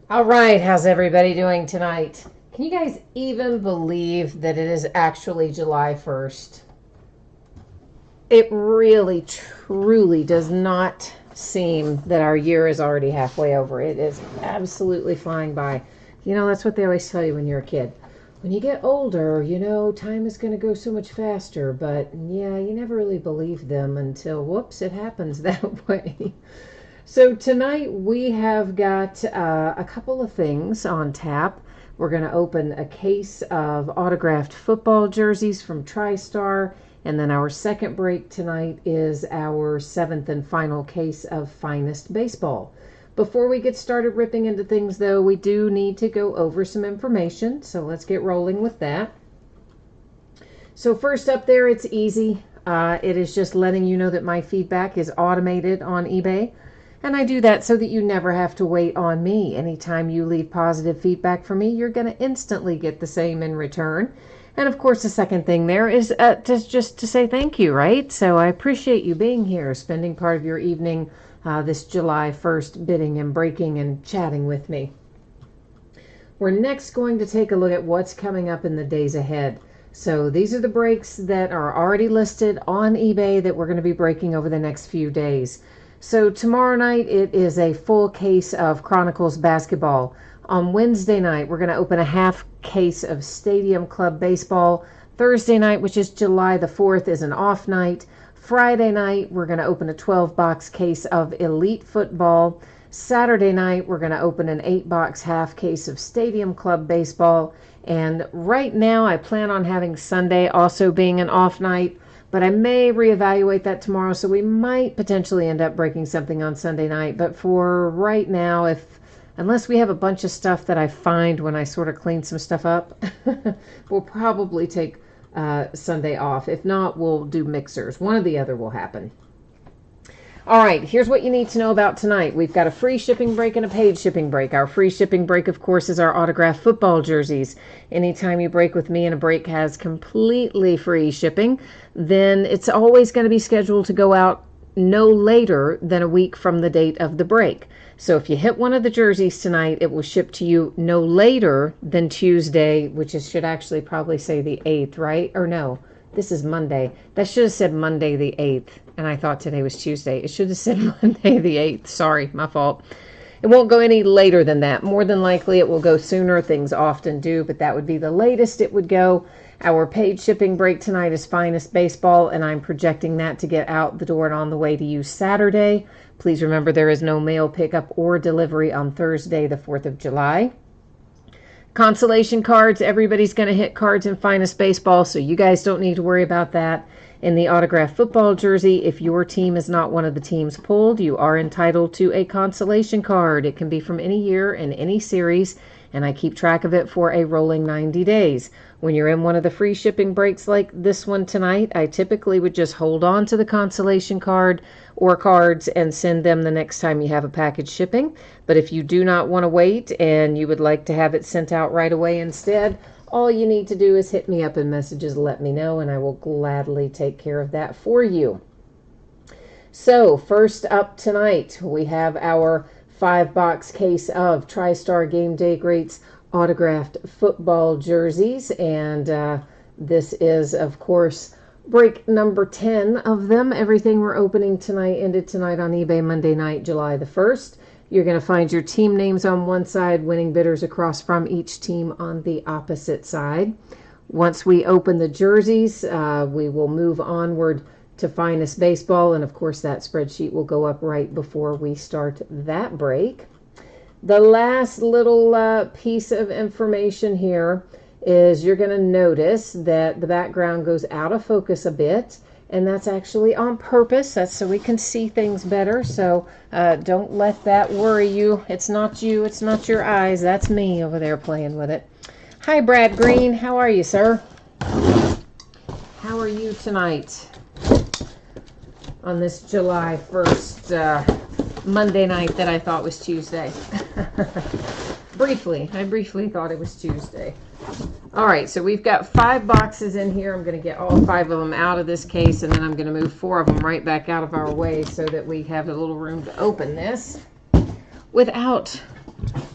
All right, how's everybody doing tonight? Can you guys even believe that it is actually July 1st? It really, truly does not seem that our year is already halfway over. It is absolutely flying by. You know, that's what they always tell you when you're a kid. When you get older, time is going to go so much faster. But yeah, you never really believe them until, whoops, it happens that way. So tonight we have got a couple of things on tap. We're going to open a case of autographed football jerseys from TriStar, and then our second break tonight is our seventh and final case of finest baseball. Before we get started ripping into things, though, we do need to go over some information, so let's get rolling with that. So first up there, it's easy. It is just letting you know that my feedback is automated on eBay. And I do that so that you never have to wait on me. Anytime you leave positive feedback for me, you're going to instantly get the same in return. And of course, the second thing there is just to say thank you, right? So I appreciate you being here, spending part of your evening this July 1st bidding and breaking and chatting with me. We're next going to take a look at what's coming up in the days ahead. So these are the breaks that are already listed on eBay that we're going to be breaking over the next few days. So tomorrow night, it is a full case of Chronicles basketball. On Wednesday night, we're going to open a half case of Stadium Club baseball. Thursday night, which is July the 4th, is an off night. Friday night, we're going to open a 12-box case of Elite football. Saturday night, we're going to open an 8-box half case of Stadium Club baseball. And right now, I plan on having Sunday also being an off night. But I may reevaluate that tomorrow, so we might potentially end up breaking something on Sunday night. But for right now, unless we have a bunch of stuff that I find when I sort of clean some stuff up, we'll probably take Sunday off. If not, we'll do mixers. One or the other will happen. All right, here's what you need to know about tonight. We've got a free shipping break and a paid shipping break. Our free shipping break, of course, is our autographed football jerseys. Anytime you break with me and a break has completely free shipping, then it's always going to be scheduled to go out no later than a week from the date of the break. So if you hit one of the jerseys tonight, it will ship to you no later than Tuesday, should actually probably say the 8th, right? Or no, this is Monday. That should have said Monday the 8th. And I thought today was Tuesday. It should have said Monday the 8th. Sorry, my fault. It won't go any later than that. More than likely, it will go sooner. Things often do, but that would be the latest it would go. Our paid shipping break tonight is Finest Baseball, and I'm projecting that to get out the door and on the way to you Saturday. Please remember there is no mail pickup or delivery on Thursday, the 4th of July. Consolation cards. Everybody's going to hit cards in Finest Baseball, so you guys don't need to worry about that. In the autographed football jersey, if your team is not one of the teams pulled, you are entitled to a consolation card. It can be from any year and any series, and I keep track of it for a rolling 90 days. When you're in one of the free shipping breaks like this one tonight, I typically would just hold on to the consolation card or cards and send them the next time you have a package shipping. But if you do not want to wait and you would like to have it sent out right away instead, all you need to do is hit me up in messages, let me know, and I will gladly take care of that for you. So first up tonight, we have our 5-box case of TriStar Game Day Greats autographed football jerseys. And this is, of course, break number 10 of them. Everything we're opening tonight ended tonight on eBay Monday night, July the 1st. You're going to find your team names on one side, winning bidders across from each team on the opposite side. Once we open the jerseys, we will move onward to Finest Baseball, and of course that spreadsheet will go up right before we start that break. The last little piece of information here is you're going to notice that the background goes out of focus a bit. And that's actually on purpose. That's so we can see things better. So don't let that worry you. It's not you. It's not your eyes. That's me over there playing with it. Hi, Brad Green. How are you, sir? How are you tonight on this July 1st Monday night that I thought was Tuesday? I briefly thought it was Tuesday. All right, so we've got 5 boxes in here. I'm going to get all 5 of them out of this case, and then I'm going to move 4 of them right back out of our way so that we have a little room to open this without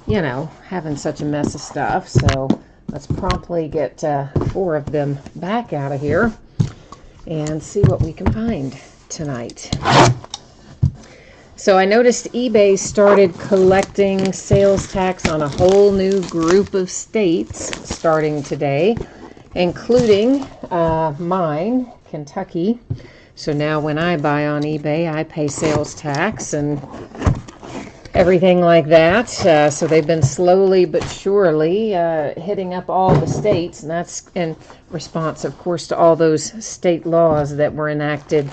you know, having such a mess of stuff. So let's promptly get 4 of them back out of here and see what we can find tonight. So I noticed eBay started collecting sales tax on a whole new group of states starting today, including mine, Kentucky. So now when I buy on eBay, I pay sales tax and everything like that. So they've been slowly but surely hitting up all the states, and that's in response, of course, to all those state laws that were enacted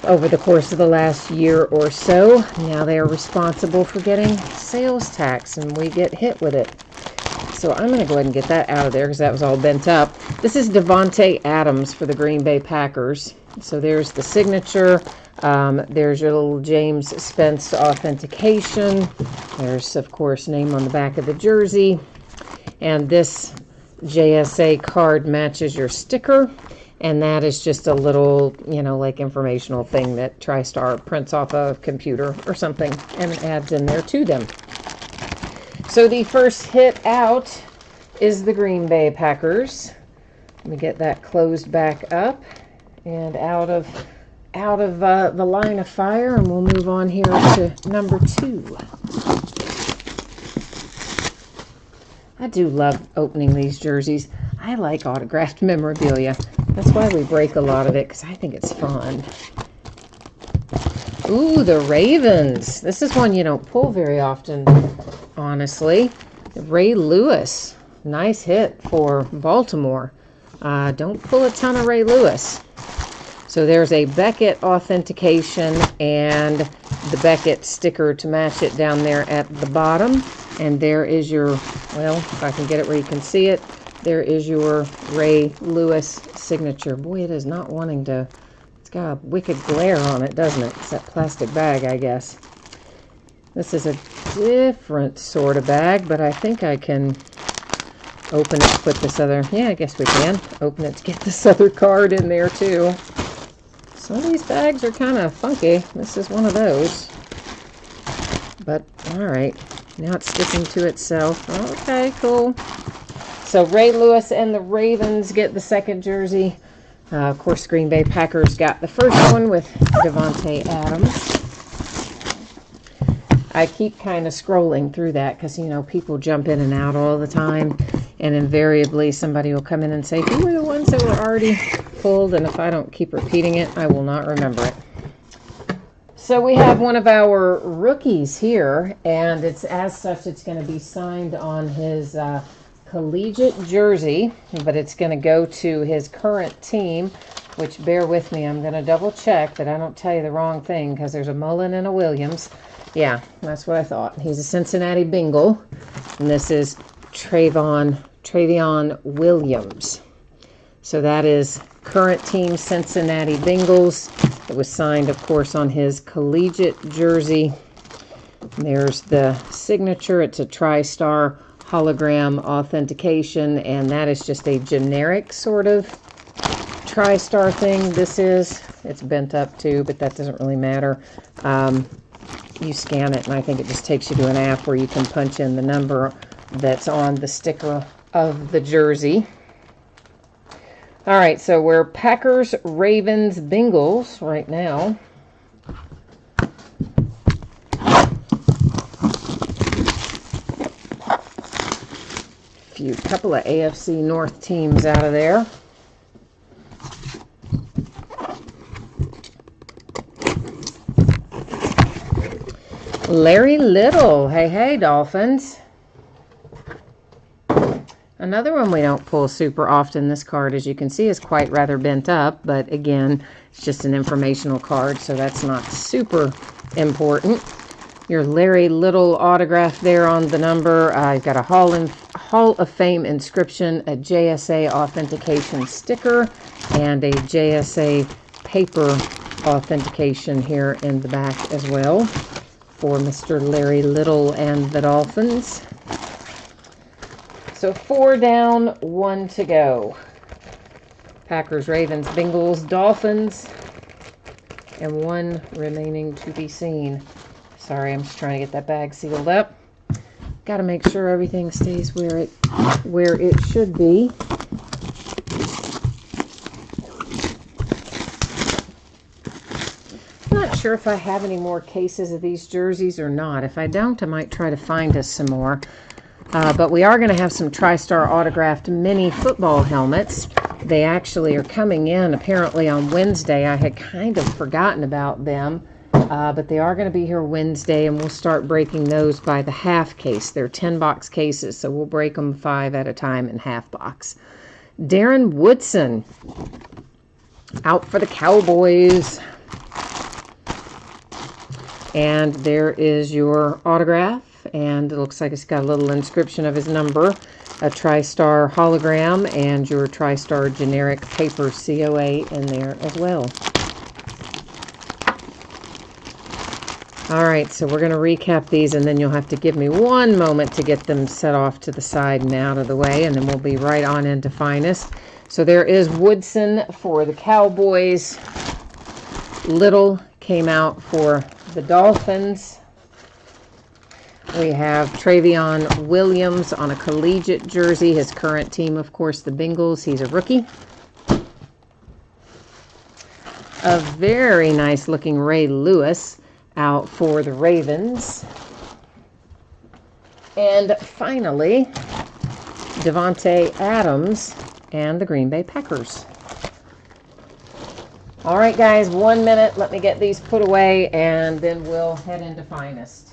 over the course of the last year or so. Now they are responsible for getting sales tax, and we get hit with it. So I'm going to go ahead and get that out of there because that was all bent up. This is Davante Adams for the Green Bay Packers. So there's the signature. There's your little James Spence authentication. There's, of course, name on the back of the jersey. And this JSA card matches your sticker. And that is just a little, you know, like informational thing that TriStar prints off a computer or something and adds in there to them. So the first hit out is the Green Bay Packers. Let me get that closed back up and out of the line of fire, and we'll move on here to number 2. I do love opening these jerseys. I like autographed memorabilia. That's why we break a lot of it, because I think it's fun. Ooh, the Ravens. This is one you don't pull very often, honestly. Ray Lewis. Nice hit for Baltimore. Don't pull a ton of Ray Lewis. So there's a Beckett authentication and the Beckett sticker to match it down there at the bottom. And there is your, well, if I can get it where you can see it, there is your Ray Lewis signature. Boy, it is not wanting to, it's got a wicked glare on it, doesn't it? It's that plastic bag, I guess. This is a different sort of bag, but I think I can open it to put this other, yeah, I guess we can. Open it to get this other card in there too. Some of these bags are kind of funky. This is one of those. But, alright. Now it's sticking to itself. Okay, cool. So Ray Lewis and the Ravens get the second jersey. Of course, Green Bay Packers got the first one with Davante Adams. I keep kind of scrolling through that because, you know, people jump in and out all the time. And invariably somebody will come in and say, who were the ones that were already pulled? And if I don't keep repeating it, I will not remember it. So we have one of our rookies here, and it's as such, it's going to be signed on his collegiate jersey, but it's going to go to his current team, which, bear with me, I'm going to double check that I don't tell you the wrong thing because there's a Mullen and a Williams. Yeah, that's what I thought. He's a Cincinnati Bengal, and this is Travion Williams. So that is current team Cincinnati Bengals. It was signed, of course, on his collegiate jersey. There's the signature. It's a TriStar hologram authentication, and that is just a generic sort of TriStar thing. This is, it's bent up too, but that doesn't really matter. You scan it, and I think it just takes you to an app where you can punch in the number that's on the sticker of the jersey. All right, so we're Packers, Ravens, Bengals right now. Couple of AFC North teams out of there. Larry Little. Hey, hey, Dolphins. Another one we don't pull super often. This card, as you can see, is quite rather bent up, but again, it's just an informational card, so that's not super important. Your Larry Little autograph there on the number. You've got a Hall of Fame inscription, a JSA authentication sticker, and a JSA paper authentication here in the back as well for Mr. Larry Little and the Dolphins. So 4 down, 1 to go. Packers, Ravens, Bengals, Dolphins, and 1 remaining to be seen. Sorry, I'm just trying to get that bag sealed up. Got to make sure everything stays where it should be. I'm not sure if I have any more cases of these jerseys or not. If I don't, I might try to find us some more. But we are going to have some TriStar autographed mini football helmets. They actually are coming in apparently on Wednesday. I had kind of forgotten about them. But they are going to be here Wednesday, and we'll start breaking those by the half case. They're 10-box cases, so we'll break them 5 at a time in half box. Darren Woodson, out for the Cowboys. And there is your autograph, and it looks like it's got a little inscription of his number, a TriStar hologram, and your TriStar generic paper COA in there as well. All right, so we're going to recap these, and then you'll have to give me one moment to get them set off to the side and out of the way, and then we'll be right on into Finest. So there is Woodson for the Cowboys. Little came out for the Dolphins. We have Travion Williams on a collegiate jersey. His current team, of course, the Bengals. He's a rookie. A very nice looking Ray Lewis out for the Ravens. And finally, Devontae Adams and the Green Bay Packers. All right, guys, 1 minute. Let me get these put away, and then we'll head into Finest.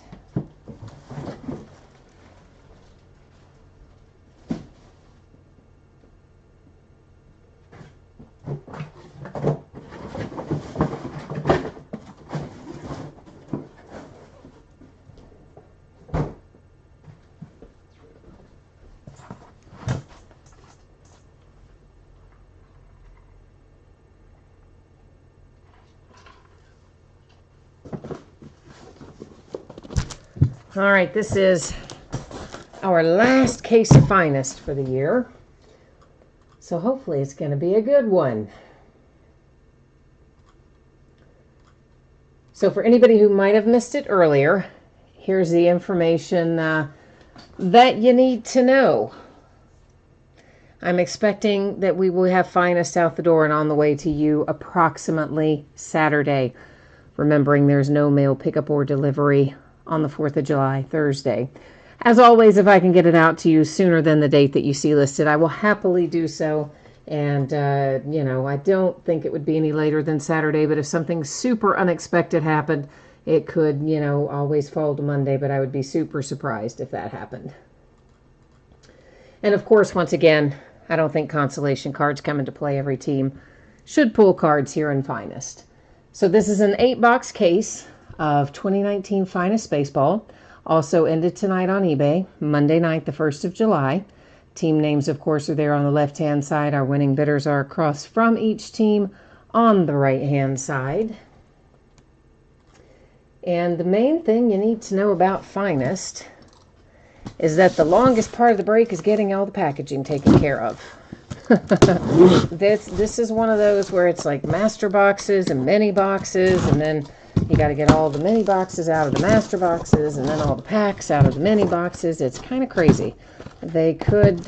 All right, this is our last case of Finest for the year. So hopefully it's going to be a good one. So for anybody who might have missed it earlier, here's the information that you need to know. I'm expecting that we will have Finest out the door and on the way to you approximately Saturday. Remembering there's no mail pickup or delivery on the 4th of July, Thursday. As always, if I can get it out to you sooner than the date that you see listed, I will happily do so. And, I don't think it would be any later than Saturday, but if something super unexpected happened, it could, always fall to Monday, but I would be super surprised if that happened. And of course, once again, I don't think consolation cards come into play. Every team should pull cards here in Finest. So this is an 8-box case of 2019 Finest Baseball. Also ended tonight on eBay, Monday night, the 1st of July. Team names, of course, are there on the left-hand side. Our winning bidders are across from each team on the right-hand side. And the main thing you need to know about Finest is that the longest part of the break is getting all the packaging taken care of. This is one of those where it's like master boxes and mini boxes, and then you got to get all the mini boxes out of the master boxes, and then all the packs out of the mini boxes. It's kind of crazy. They could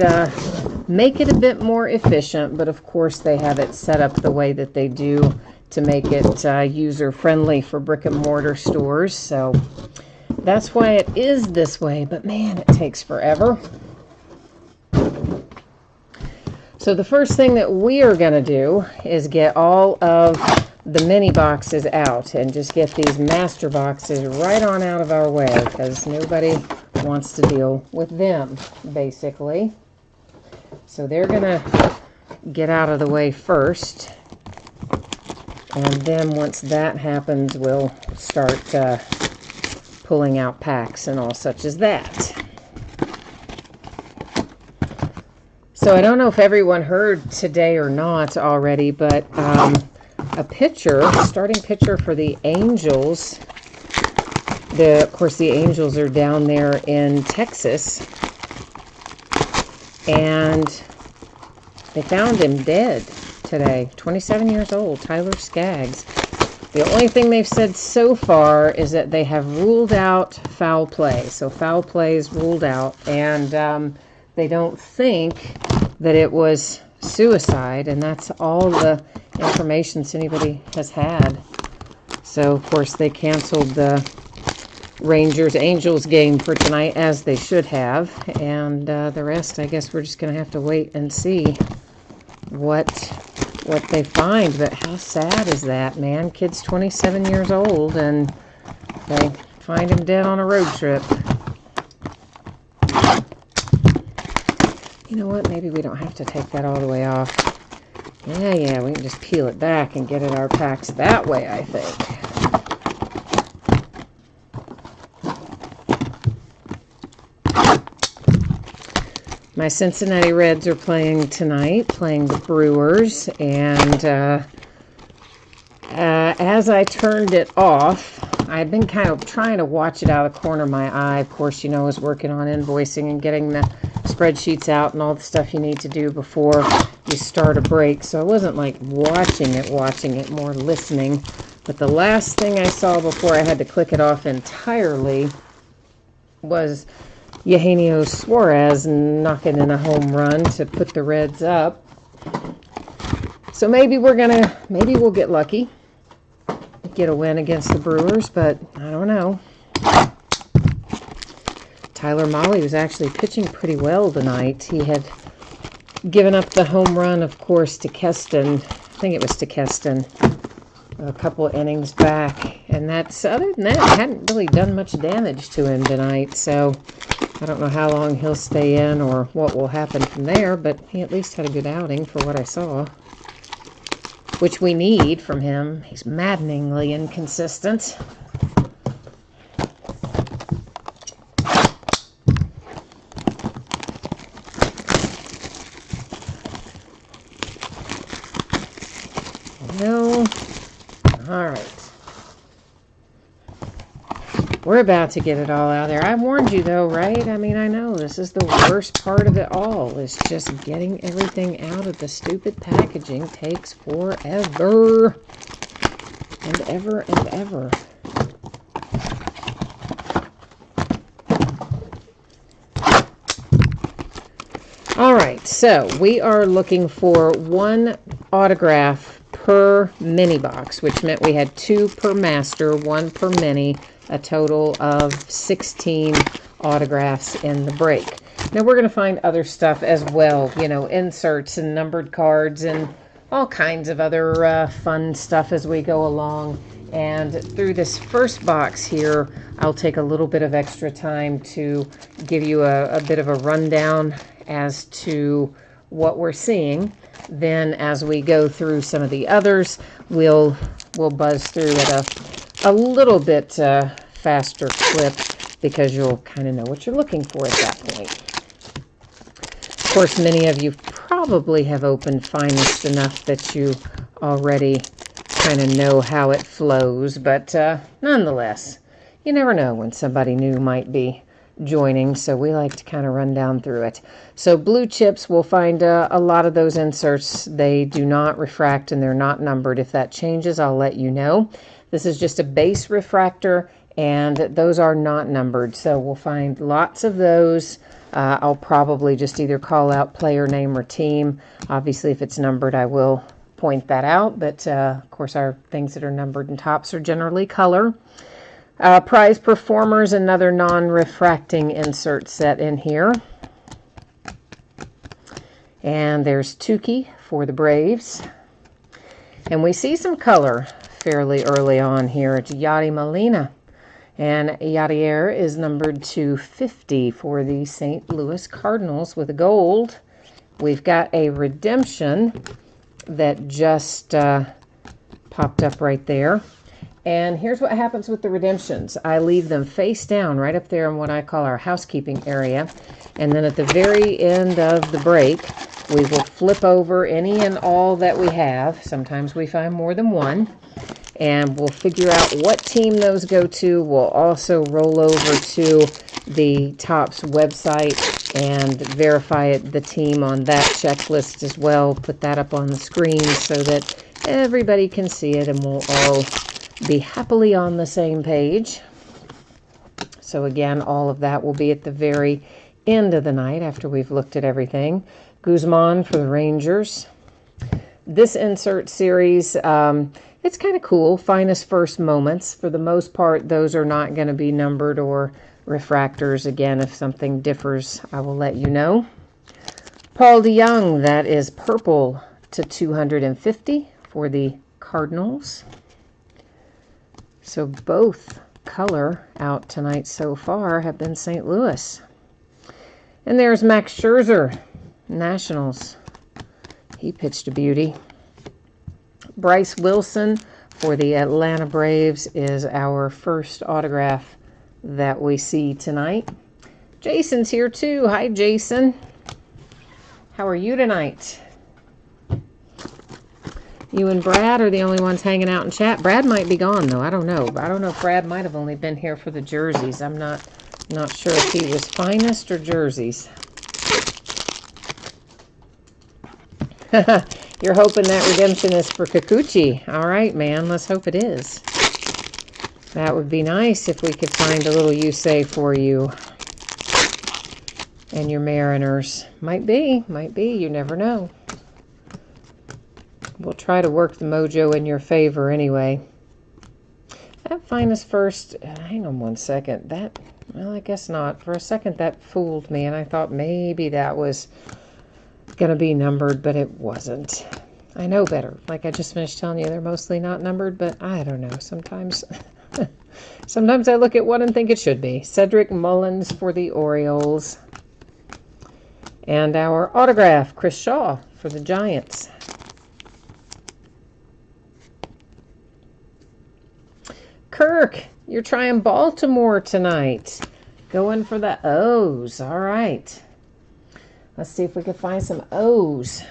make it a bit more efficient, but of course they have it set up the way that they do to make it user-friendly for brick-and-mortar stores. So that's why it is this way, but man, it takes forever. So the first thing that we are going to do is get all of the mini boxes out and just get these master boxes right on out of our way, because nobody wants to deal with them, basically. So they're going to get out of the way first. And then once that happens, we'll start pulling out packs and all such as that. So I don't know if everyone heard today or not already, but a starting pitcher for the Angels. Of course, the Angels are down there in Texas, and they found him dead today. 27 years old, Tyler Skaggs. The only thing they've said so far is that they have ruled out foul play. So foul play is ruled out, and they don't think that it was suicide, and that's all the information anybody has had. So, of course, they canceled the Rangers-Angels game for tonight, as they should have, and the rest, I guess we're just going to have to wait and see what they find. But how sad is that, man? Kid's 27 years old, and they find him dead on a road trip. You know what? Maybe we don't have to take that all the way off. Yeah, we can just peel it back and get at our packs that way, I think. My Cincinnati Reds are playing tonight, playing the Brewers, and as I turned it off, I've been kind of trying to watch it out of the corner of my eye. Of course, you know, I was working on invoicing and getting the spreadsheets out and all the stuff you need to do before you start a break. So I wasn't like watching it, more listening. But the last thing I saw before I had to click it off entirely was Eugenio Suarez knocking in a home run to put the Reds up. So maybe we'll get lucky, get a win against the Brewers, but I don't know. Tyler Mahle was actually pitching pretty well tonight. He had given up the home run, of course, to Keston. I think it was to Keston a couple innings back. And other than that, hadn't really done much damage to him tonight. So I don't know how long he'll stay in or what will happen from there, but he at least had a good outing for what I saw, which we need from him. He's maddeningly inconsistent. No. All right. We're about to get it all out there. I warned you, though, right? I mean, I know this is the worst part of it all. Is just getting everything out of the stupid packaging takes forever. And ever and ever. All right, so we are looking for one autograph per mini box, which meant we had 2 per master, 1 per mini, a total of 16 autographs in the break. Now we're going to find other stuff as well, you know, inserts and numbered cards and all kinds of other fun stuff as we go along. And through this first box here, I'll take a little bit of extra time to give you a bit of a rundown as to what we're seeing. Then as we go through some of the others, we'll buzz through at a little bit faster clip, because you'll kind of know what you're looking for at that point. Of course, many of you probably have opened Finest enough that you already kind of know how it flows, but nonetheless, you never know when somebody new might be joining, so we like to kind of run down through it. So blue chips, we'll find a lot of those inserts. They do not refract and they're not numbered. If that changes, I'll let you know. This is just a base refractor, and those are not numbered, so we'll find lots of those. I'll probably just either call out player name or team. Obviously, if it's numbered, I will point that out, but of course our things that are numbered and tops are generally color. Prize Performers, another non-refracting insert set in here. And there's Tukey for the Braves. And we see some color fairly early on here. It's Yadi Molina. And Yadier is numbered to 50 for the St. Louis Cardinals with a gold. We've got a redemption that just popped up right there. And here's what happens with the redemptions. I leave them face down right up there in what I call our housekeeping area. And then at the very end of the break, we will flip over any and all that we have. Sometimes we find more than one. And we'll figure out what team those go to. We'll also roll over to the Topps website and verify the team on that checklist as well. Put that up on the screen so that everybody can see it, and we'll all be happily on the same page. So again, all of that will be at the very end of the night after we've looked at everything. Guzman for the Rangers. This insert series, it's kind of cool. Finest First Moments. For the most part, those are not going to be numbered or refractors. Again, if something differs, I will let you know. Paul DeYoung, that is purple to 250 for the Cardinals. So both color out tonight so far have been St. Louis. And there's Max Scherzer, Nationals. He pitched a beauty. Bryce Wilson for the Atlanta Braves is our first autograph that we see tonight. Jason's here too. Hi, Jason. How are you tonight? You and Brad are the only ones hanging out in chat. Brad might be gone, though. I don't know. I don't know if Brad might have only been here for the jerseys. I'm not sure if he was finest or jerseys. You're hoping that redemption is for Kikuchi. All right, man. Let's hope it is. That would be nice if we could find a little Yusei for you and your Mariners. Might be. You never know. We'll try to work the mojo in your favor anyway. That finest first, hang on one second. Well, I guess not. For a second, that fooled me, and I thought maybe that was going to be numbered, but it wasn't. I know better. Like I just finished telling you, they're mostly not numbered, but I don't know. Sometimes I look at one and think it should be. Cedric Mullins for the Orioles. And our autograph, Chris Shaw for the Giants. Kirk, you're trying Baltimore tonight. Going for the O's. All right. Let's see if we can find some O's.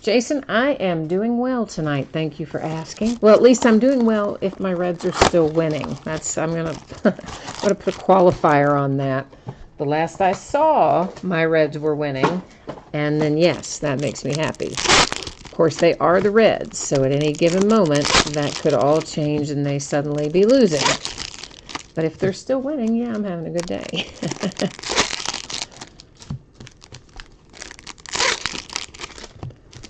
Jason, I am doing well tonight. Thank you for asking. Well, at least I'm doing well if my Reds are still winning. I'm gonna put a qualifier on that. The last I saw, my Reds were winning, and then yes, that makes me happy. Of course, they are the Reds, so at any given moment, that could all change and they suddenly be losing. But if they're still winning, yeah, I'm having a good day.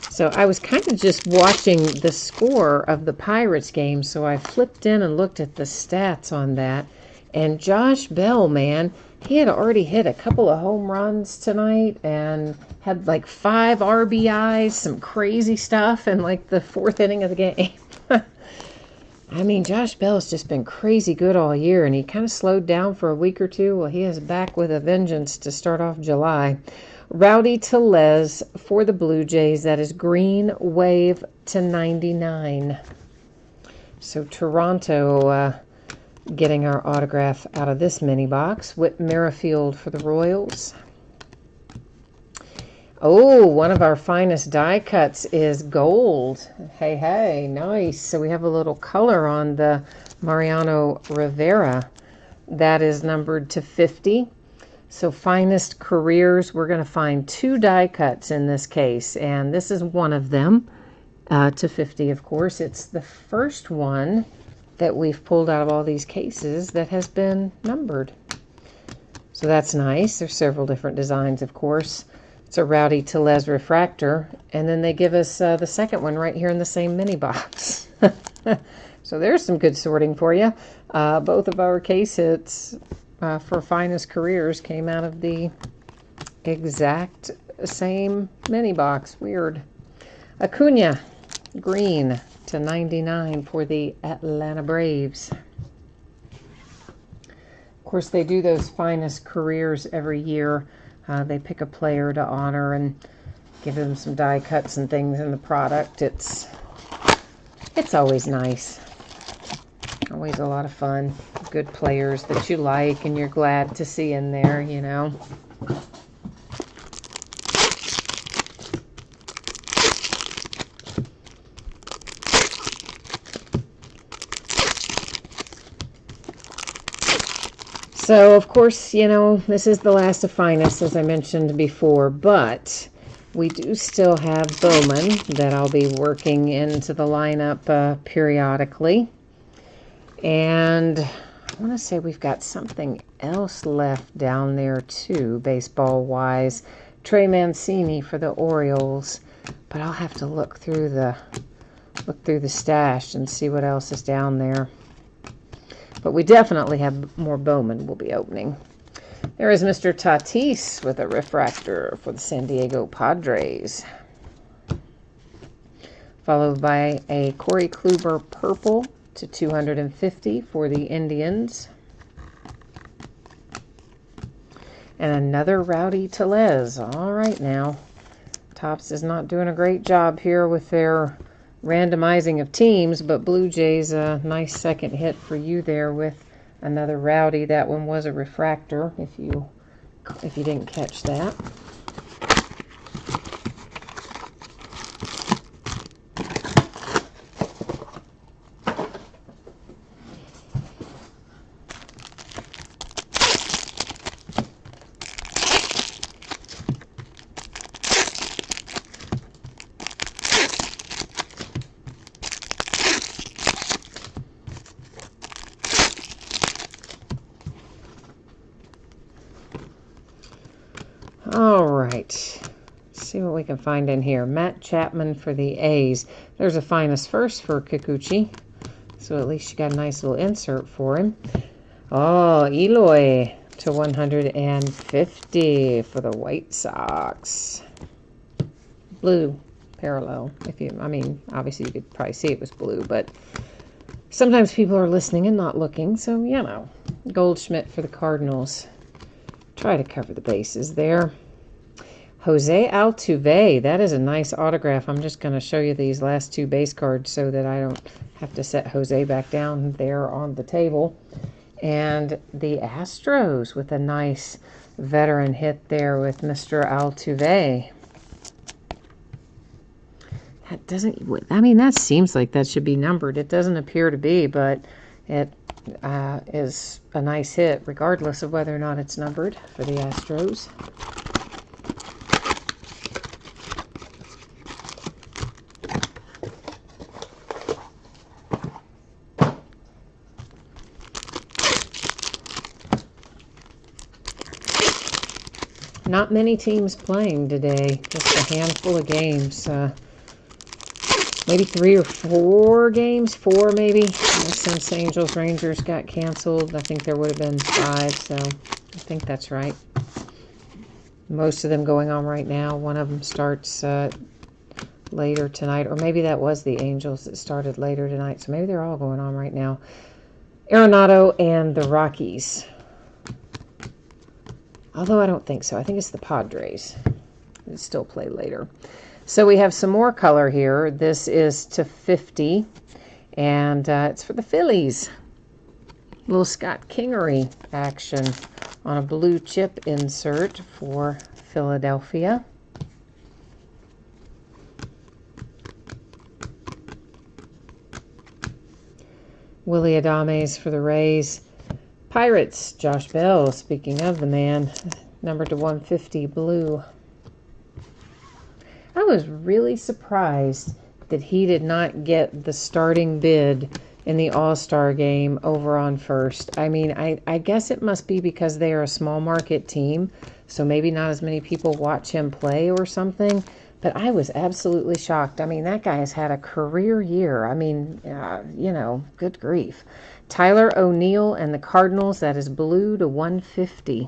So I was kind of just watching the score of the Pirates game, so I flipped in and looked at the stats on that. And Josh Bell, man, he had already hit a couple of home runs tonight and had like 5 RBIs, some crazy stuff in like the 4th inning of the game. I mean, Josh Bell's just been crazy good all year, and he kind of slowed down for a week or two. Well, he is back with a vengeance to start off July. Rowdy Tellez for the Blue Jays. That is green wave to 99. So Toronto getting our autograph out of this mini box. Whit Merrifield for the Royals. Oh, one of our finest die cuts is gold. Hey, nice. So we have a little color on the Mariano Rivera. That is numbered to 50. So finest careers, we're going to find 2 die cuts in this case, and this is one of them, to 50, of course. It's the first one that we've pulled out of all these cases that has been numbered. So that's nice. There's several different designs, of course. It's a Rowdy Tellez refractor, and then they give us the second one right here in the same mini box. So there's some good sorting for you. Both of our case hits for finest careers came out of the exact same mini box. Weird. Acuna, green to 99 for the Atlanta Braves. Of course, they do those finest careers every year. They pick a player to honor and give them some die cuts and things in the product. It's always nice. Always a lot of fun. Good players that you like and you're glad to see in there, you know. So, of course, you know, this is the last of finest, as I mentioned before, but we do still have Bowman that I'll be working into the lineup periodically. And I want to say we've got something else left down there too, baseball-wise. Trey Mancini for the Orioles. But I'll have to look through the stash and see what else is down there. But we definitely have more Bowman we'll be opening. There is Mr. Tatis with a refractor for the San Diego Padres. Followed by a Corey Kluber purple to 250 for the Indians. And another Rowdy Tellez. All right now. Topps is not doing a great job here with their randomizing of teams, but Blue Jays, a nice second hit for you there with another Rowdy. That one was a refractor, if you didn't catch that. All right, let's see what we can find in here. Matt Chapman for the A's. There's a finest first for Kikuchi, so at least you got a nice little insert for him. Oh, Eloy to 150 for the White Sox. Blue parallel. Obviously you could probably see it was blue, but sometimes people are listening and not looking, so you know. Goldschmidt for the Cardinals. Try to cover the bases there. Jose Altuve, that is a nice autograph. I'm just going to show you these last two base cards so that I don't have to set Jose back down there on the table. And the Astros with a nice veteran hit there with Mr. Altuve. That doesn't, that seems like that should be numbered. It doesn't appear to be, but it is a nice hit regardless of whether or not it's numbered for the Astros. Not many teams playing today, just a handful of games. Maybe 3 or 4 games, 4 maybe, since Angels Rangers got canceled. I think there would have been 5, so I think that's right. Most of them going on right now. One of them starts later tonight, or maybe that was the Angels that started later tonight, so maybe they're all going on right now. Arenado and the Rockies. Although I don't think so. I think it's the Padres. They still play later. So we have some more color here. This is to 50, and it's for the Phillies. Little Scott Kingery action on a blue chip insert for Philadelphia. Willie Adames for the Rays. Pirates, Josh Bell, speaking of the man, numbered to 150 blue. I was really surprised that he did not get the starting bid in the All-Star game over on first. I guess it must be because they are a small market team, so maybe not as many people watch him play or something, but I was absolutely shocked. That guy has had a career year. Good grief. Tyler O'Neill and the Cardinals, that is blue to 150.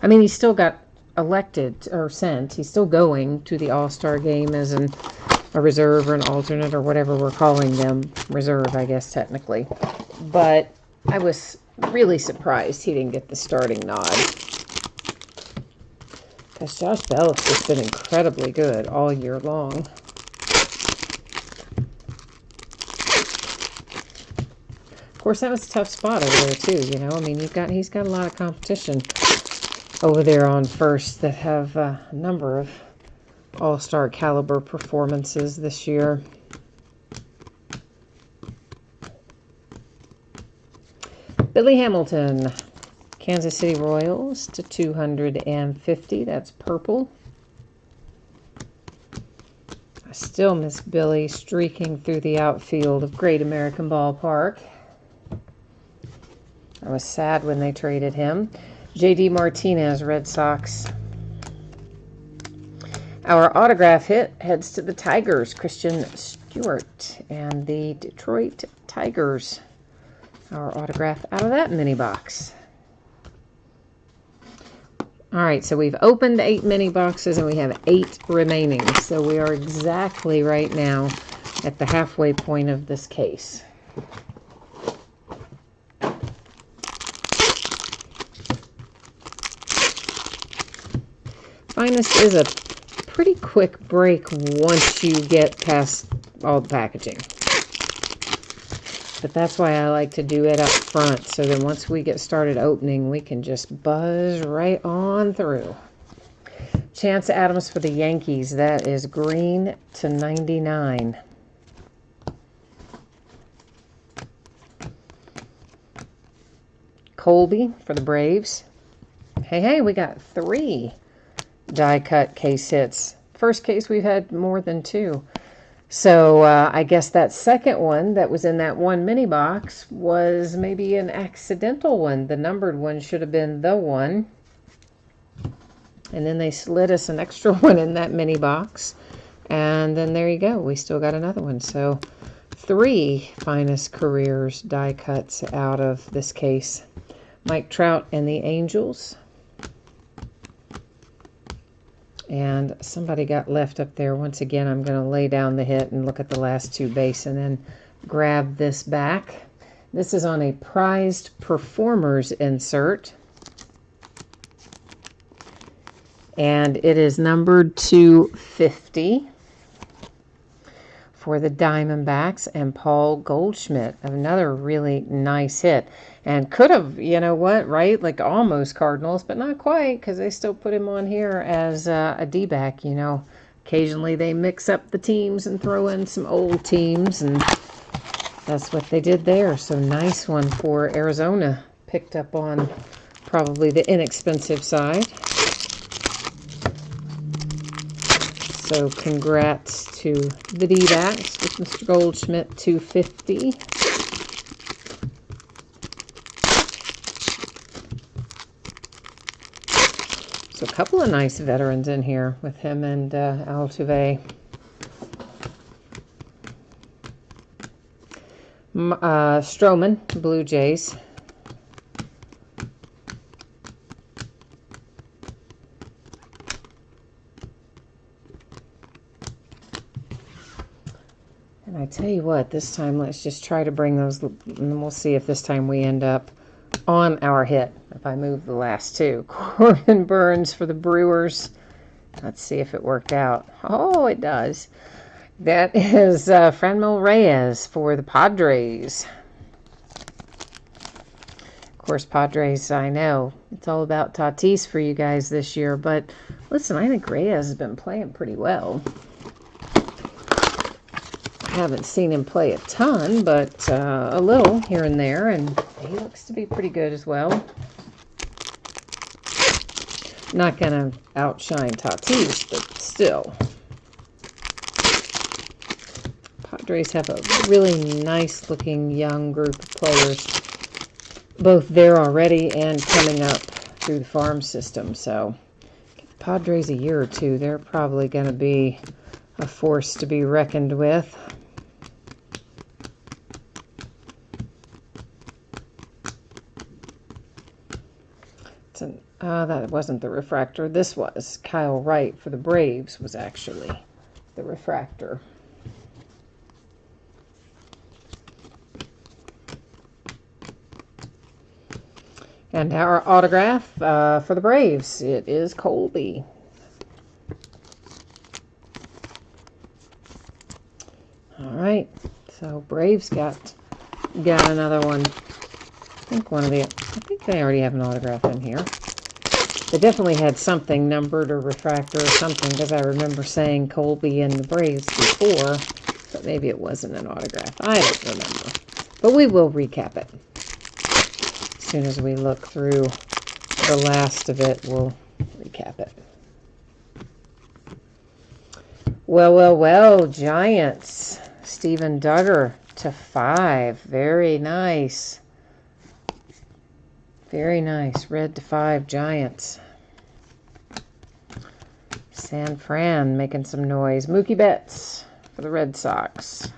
He still got elected or sent. He's still going to the All-Star game as a reserve or an alternate or whatever we're calling them. Reserve, I guess, technically. But I was really surprised he didn't get the starting nod. Because Josh Bell has just been incredibly good all year long. Of course, that was a tough spot over there, too, he's got a lot of competition over there on first that have a number of all-star caliber performances this year. Billy Hamilton, Kansas City Royals to 250. That's purple. I still miss Billy streaking through the outfield of Great American Ballpark. I was sad when they traded him. J.D. Martinez, Red Sox. Our autograph hit heads to the Tigers, Christian Stewart, and the Detroit Tigers. Our autograph out of that mini box. All right, so we've opened 8 mini boxes and we have 8 remaining. So we are exactly right now at the halfway point of this case. Finest is a pretty quick break once you get past all the packaging. But that's why I like to do it up front, so then once we get started opening, we can just buzz right on through. Chance Adams for the Yankees. That is green to 99. Colby for the Braves. Hey, we got 3 die cut case hits. First case we've had more than 2. So I guess that second one that was in that one mini box was maybe an accidental one. The numbered one should have been the one. And then they slid us an extra one in that mini box. And then there you go. We still got another one. So 3 Finest Careers die cuts out of this case. Mike Trout and the Angels. And somebody got left up there. Once again, I'm going to lay down the hit and look at the last 2 base and then grab this back. This is on a prized performers insert. And it is numbered to 50 for the Diamondbacks and Paul Goldschmidt. Another really nice hit. And could have, you know what, right? Like almost Cardinals, but not quite, because they still put him on here as a D-back, you know. Occasionally they mix up the teams and throw in some old teams, and that's what they did there. So nice one for Arizona. Picked up on probably the inexpensive side. So congrats to the D-backs with Mr. Goldschmidt, 250. So a couple of nice veterans in here with him and Altuve. Stroman, Blue Jays. And I tell you what, this time let's just try to bring those, and then we'll see if this time we end up on our hit. If I move the last 2. Corbin Burns for the Brewers. Let's see if it worked out. Oh, it does. That is Franmil Reyes for the Padres. Of course, Padres, I know. It's all about Tatis for you guys this year. But listen, I think Reyes has been playing pretty well. I haven't seen him play a ton, but a little here and there. And he looks to be pretty good as well. Not going to outshine Tatis, but still. Padres have a really nice looking young group of players, both there already and coming up through the farm system. So give the Padres a year or 2, they're probably going to be a force to be reckoned with. That wasn't the refractor. This was. Kyle Wright for the Braves was actually the refractor. And our autograph for the Braves, it is Colby. All right, so Braves got another one. I think they already have an autograph in here. They definitely had something numbered or refractor or something, because I remember saying Colby and the Braves before, but maybe it wasn't an autograph. I don't remember. But we will recap it. As soon as we look through the last of it, we'll recap it. Well, Giants. Steven Duggar to 5. Very nice. Very nice. Red to 5 Giants. San Fran making some noise. Mookie Betts for the Red Sox.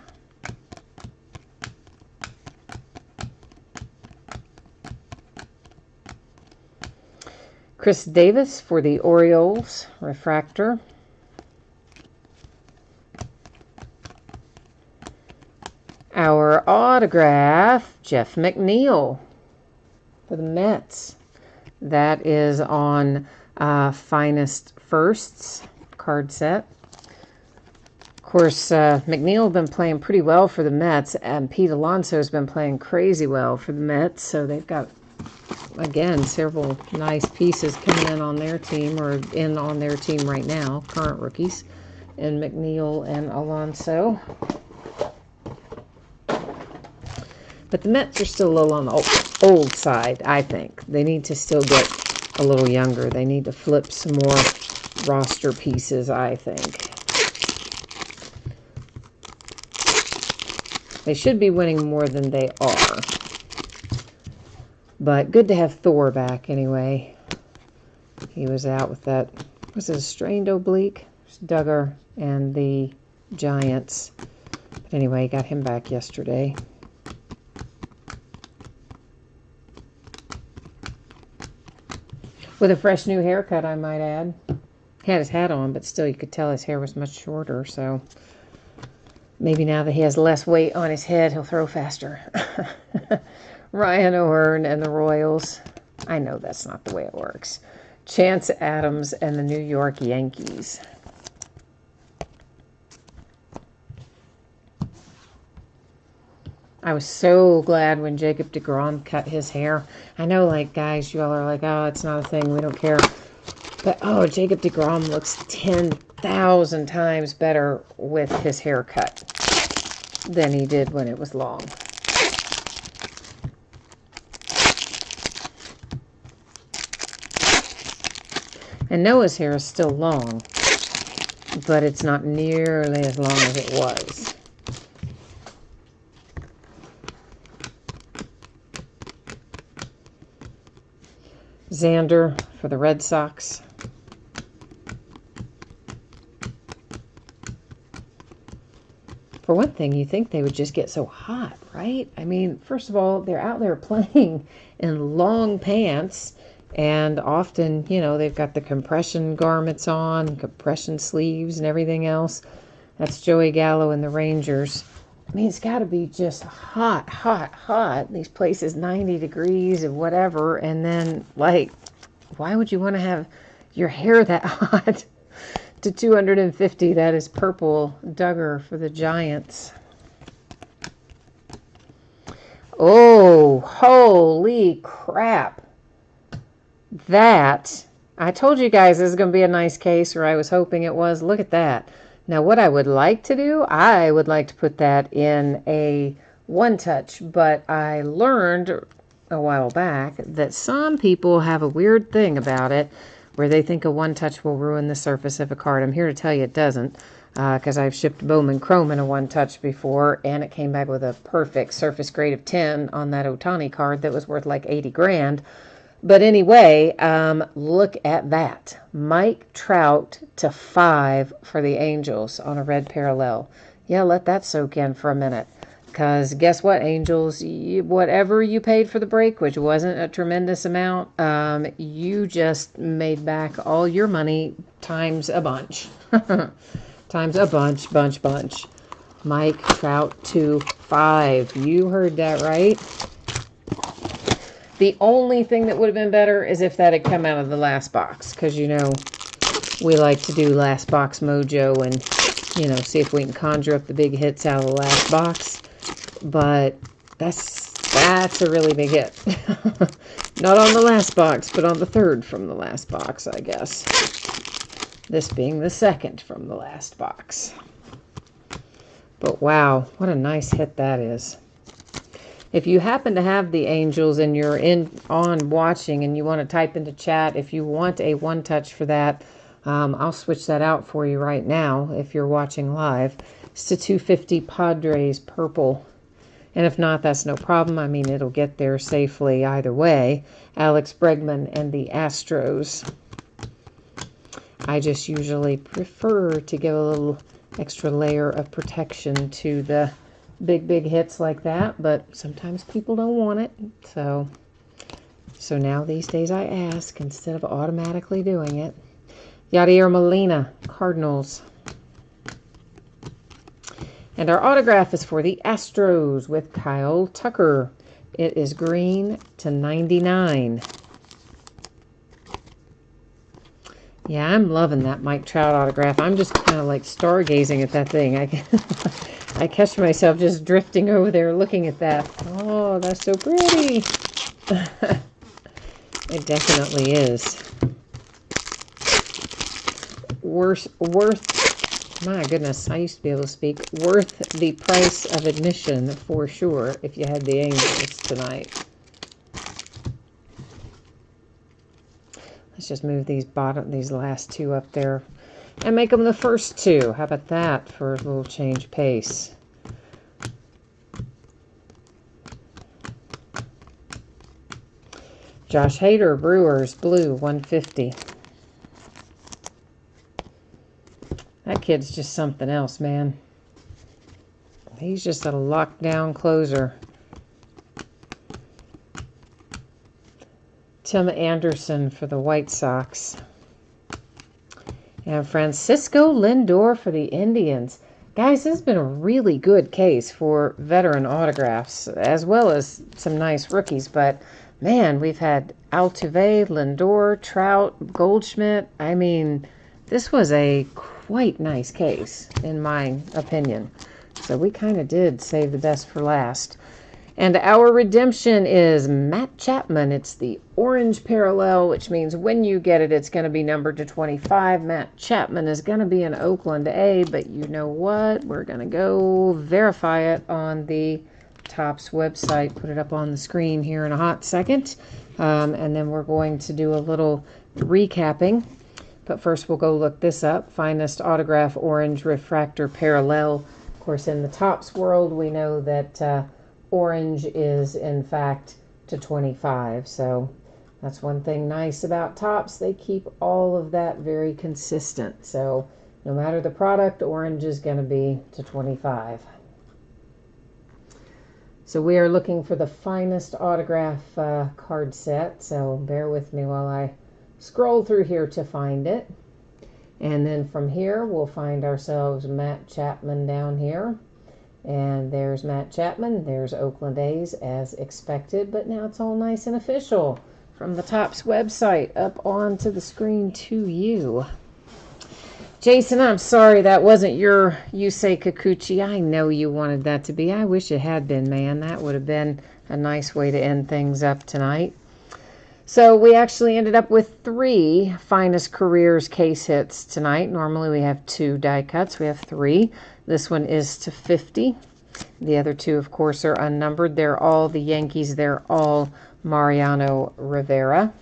Chris Davis for the Orioles. Refractor. Our autograph, Jeff McNeil for the Mets. That is on Finest Firsts card set. Of course, McNeil has been playing pretty well for the Mets, and Pete Alonso has been playing crazy well for the Mets. So they've got, again, several nice pieces coming in on their team, or in on their team right now, current rookies, in McNeil and Alonso. But the Mets are still a little on the old side, I think. They need to still get a little younger. They need to flip some more roster pieces, I think. They should be winning more than they are. But good to have Thor back anyway. He was out with that, was it a strained oblique? Duggar and the Giants. But anyway, got him back yesterday. With a fresh new haircut, I might add. He had his hat on, but still you could tell his hair was much shorter, so maybe now that he has less weight on his head, he'll throw faster. Ryan O'Hearn and the Royals. I know that's not the way it works. Chance Adams and the New York Yankees. I was so glad when Jacob deGrom cut his hair. I know, like, guys, you all are like, oh, it's not a thing, we don't care. But, oh, Jacob deGrom looks 10,000 times better with his haircut than he did when it was long. And Noah's hair is still long, but it's not nearly as long as it was. Xander for the Red Sox. For one thing, you think they would just get so hot, right? I mean, first of all, they're out there playing in long pants, and often, you know, they've got the compression garments on, compression sleeves and everything else. That's Joey Gallo and the Rangers. I mean, it's got to be just hot, hot, hot. These places 90 degrees and whatever. And then, like, why would you want to have your hair that hot? To 250, that is purple Duggar for the Giants. Oh, holy crap. That, I told you guys this is going to be a nice case, or I was hoping it was. Look at that. Now, what I would like to do, I would like to put that in a one-touch, but I learned a while back that some people have a weird thing about it where they think a one-touch will ruin the surface of a card. I'm here to tell you it doesn't, because I've shipped Bowman Chrome in a one-touch before, and it came back with a perfect surface grade of 10 on that Ohtani card that was worth like 80 grand. But anyway, look at that. Mike Trout to 5 for the Angels on a red parallel. Yeah, let that soak in for a minute. Because guess what, Angels? Whatever you paid for the break, which wasn't a tremendous amount, you just made back all your money times a bunch. Times a bunch. Mike Trout to 5. You heard that right. The only thing that would have been better is if that had come out of the last box. Because, you know, we like to do last box mojo and, you know, see if we can conjure up the big hits out of the last box. But that's a really big hit. Not on the last box, but on the third from the last box, I guess. This being the second from the last box. But wow, what a nice hit that is. If you happen to have the Angels and you're on watching and you want to type into chat, if you want a one-touch for that, I'll switch that out for you right now if you're watching live. It's to 250 Padres purple. And if not, that's no problem. I mean, it'll get there safely either way. Alex Bregman and the Astros. I just usually prefer to give a little extra layer of protection to the big hits like that, but sometimes people don't want it. So now these days I ask instead of automatically doing it. Yadier Molina, Cardinals. And our autograph is for the Astros with Kyle Tucker. It is green /99. Yeah, I'm loving that Mike Trout autograph. I'm just kind of like stargazing at that thing. I catch myself just drifting over there looking at that. Oh, that's so pretty. It definitely is. Worth, my goodness, I used to be able to speak. Worth the price of admission for sure if you had the Angels tonight. Let's just move these last two up there and make them the first two. How about that for a little change pace? Josh Hader, Brewers, blue, 150. That kid's just something else, man. He's just a lockdown closer. Tim Anderson for the White Sox. And Francisco Lindor for the Indians. Guys, this has been a really good case for veteran autographs, as well as some nice rookies. But, man, we've had Altuve, Lindor, Trout, Goldschmidt. I mean, this was a quite nice case, in my opinion. So we kind of did save the best for last. And our redemption is Matt Chapman. It's the orange parallel, which means when you get it, it's going to be numbered to 25. Matt Chapman is going to be an Oakland A, but you know what? We're going to go verify it on the Topps website. Put it up on the screen here in a hot second. And then we're going to do a little recapping. But first, we'll go look this up. Finest autograph orange refractor parallel. Of course, in the Topps world, we know that orange is, in fact, to 25. So that's one thing nice about Topps. They keep all of that very consistent. So no matter the product, orange is going to be to 25. So we are looking for the finest autograph card set. So bear with me while I scroll through here to find it. And then from here, we'll find ourselves Matt Chapman down here. And there's Matt Chapman. There's Oakland A's as expected. But now it's all nice and official from the Topps website up onto the screen to you. Jason, I'm sorry that wasn't your Yusei Kikuchi. I know you wanted that to be. I wish it had been, man. That would have been a nice way to end things up tonight. So we actually ended up with 3 finest careers case hits tonight. Normally we have 2 die cuts. We have 3. This one is to 50. The other 2, of course, are unnumbered. They're all the Yankees. They're all Mariano Rivera.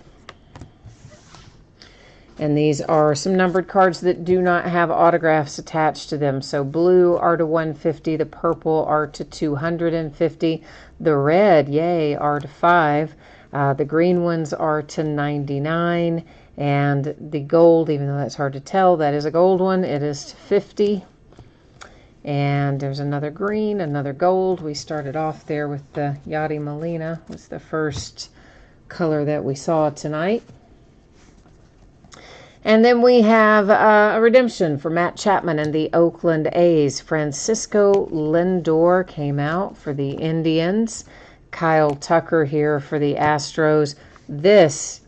And these are some numbered cards that do not have autographs attached to them. So blue are to 150. The purple are to 250. The red, yay, are to 5. The green ones are to 99, and the gold, even though that's hard to tell, that is a gold one. It is to 50. And there's another green, another gold. We started off there with the Yadier Molina. Was the first color that we saw tonight. And then we have a redemption for Matt Chapman and the Oakland A's. Francisco Lindor came out for the Indians. Kyle Tucker here for the Astros. This.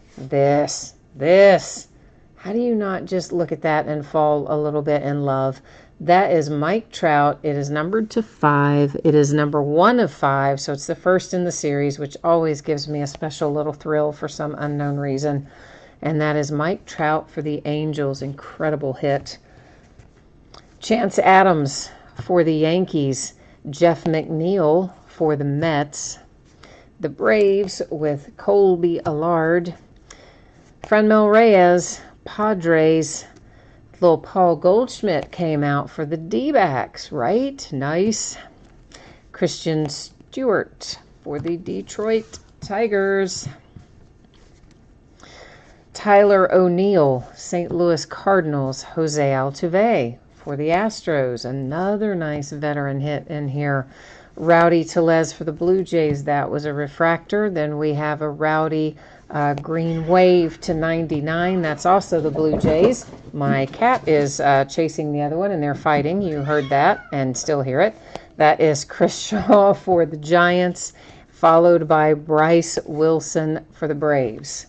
How do you not just look at that and fall a little bit in love? That is Mike Trout. It is numbered to 5. It is number 1 of 5, so it's the first in the series, which always gives me a special little thrill for some unknown reason. And that is Mike Trout for the Angels. Incredible hit. Chance Adams for the Yankees. Jeff McNeil for the Mets. The Braves with Colby Allard. Franmil Reyes, Padres. Little Paul Goldschmidt came out for the D-backs, right? Nice. Christian Stewart for the Detroit Tigers. Tyler O'Neill, St. Louis Cardinals. Jose Altuve for the Astros. Another nice veteran hit in here. Rowdy Tellez for the Blue Jays. That was a refractor. Then we have a Rowdy green wave to 99. That's also the Blue Jays. My cat is chasing the other one, and they're fighting. You heard that and still hear it. That is Chris Shaw for the Giants, followed by Bryce Wilson for the Braves.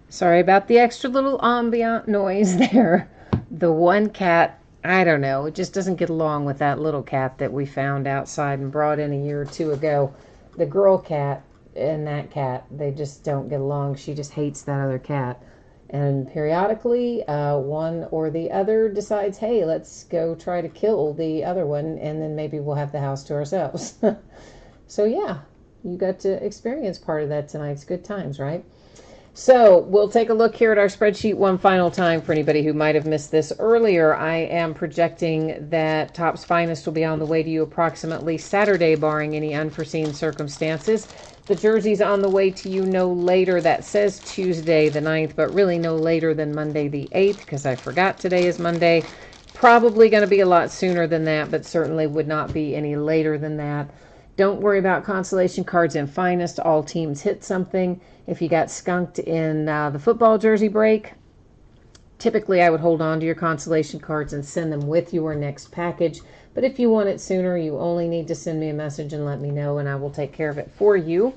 Sorry about the extra little ambient noise there. The one cat, I don't know, it just doesn't get along with that little cat that we found outside and brought in a year or two ago. The girl cat and that cat, they just don't get along. She just hates that other cat. And periodically, one or the other decides, hey, let's go try to kill the other one, and then maybe we'll have the house to ourselves. So yeah, you got to experience part of that tonight. It's good times, right? So we'll take a look here at our spreadsheet one final time for anybody who might have missed this earlier. I am projecting that Topps Finest will be on the way to you approximately Saturday, barring any unforeseen circumstances. The jersey's on the way to you no later. That says Tuesday the 9th, but really no later than Monday the 8th, because I forgot today is Monday. Probably going to be a lot sooner than that, but certainly would not be any later than that. Don't worry about consolation cards in Finest. All teams hit something. If you got skunked in the football jersey break, typically I would hold on to your consolation cards and send them with your next package. But if you want it sooner, you only need to send me a message and let me know, and I will take care of it for you.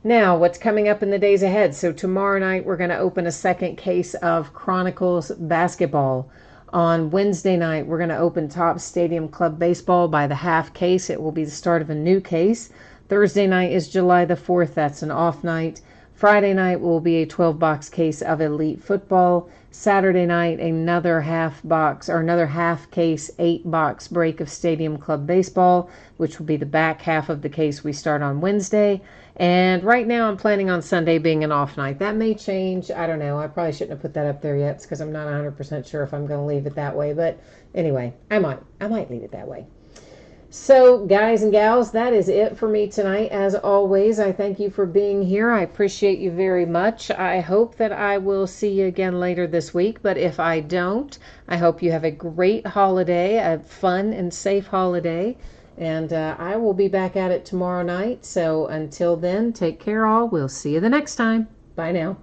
Now, what's coming up in the days ahead? So tomorrow night, we're going to open a second case of Chronicles basketball. On Wednesday night, we're going to open Topps Stadium Club Baseball by the half case. It will be the start of a new case. Thursday night is July the 4th. That's an off night. Friday night will be a 12-box case of Elite Football. Saturday night, another half case, 8-box break of Stadium Club Baseball, which will be the back half of the case we start on Wednesday. And right now I'm planning on Sunday being an off night. That may change. I don't know. I probably shouldn't have put that up there yet because I'm not 100% sure if I'm going to leave it that way. But anyway, I might leave it that way. So, guys and gals, that is it for me tonight. As always, I thank you for being here. I appreciate you very much. I hope that I will see you again later this week. But if I don't, I hope you have a great holiday, a fun and safe holiday. And I will be back at it tomorrow night. So until then, take care all. We'll see you the next time. Bye now.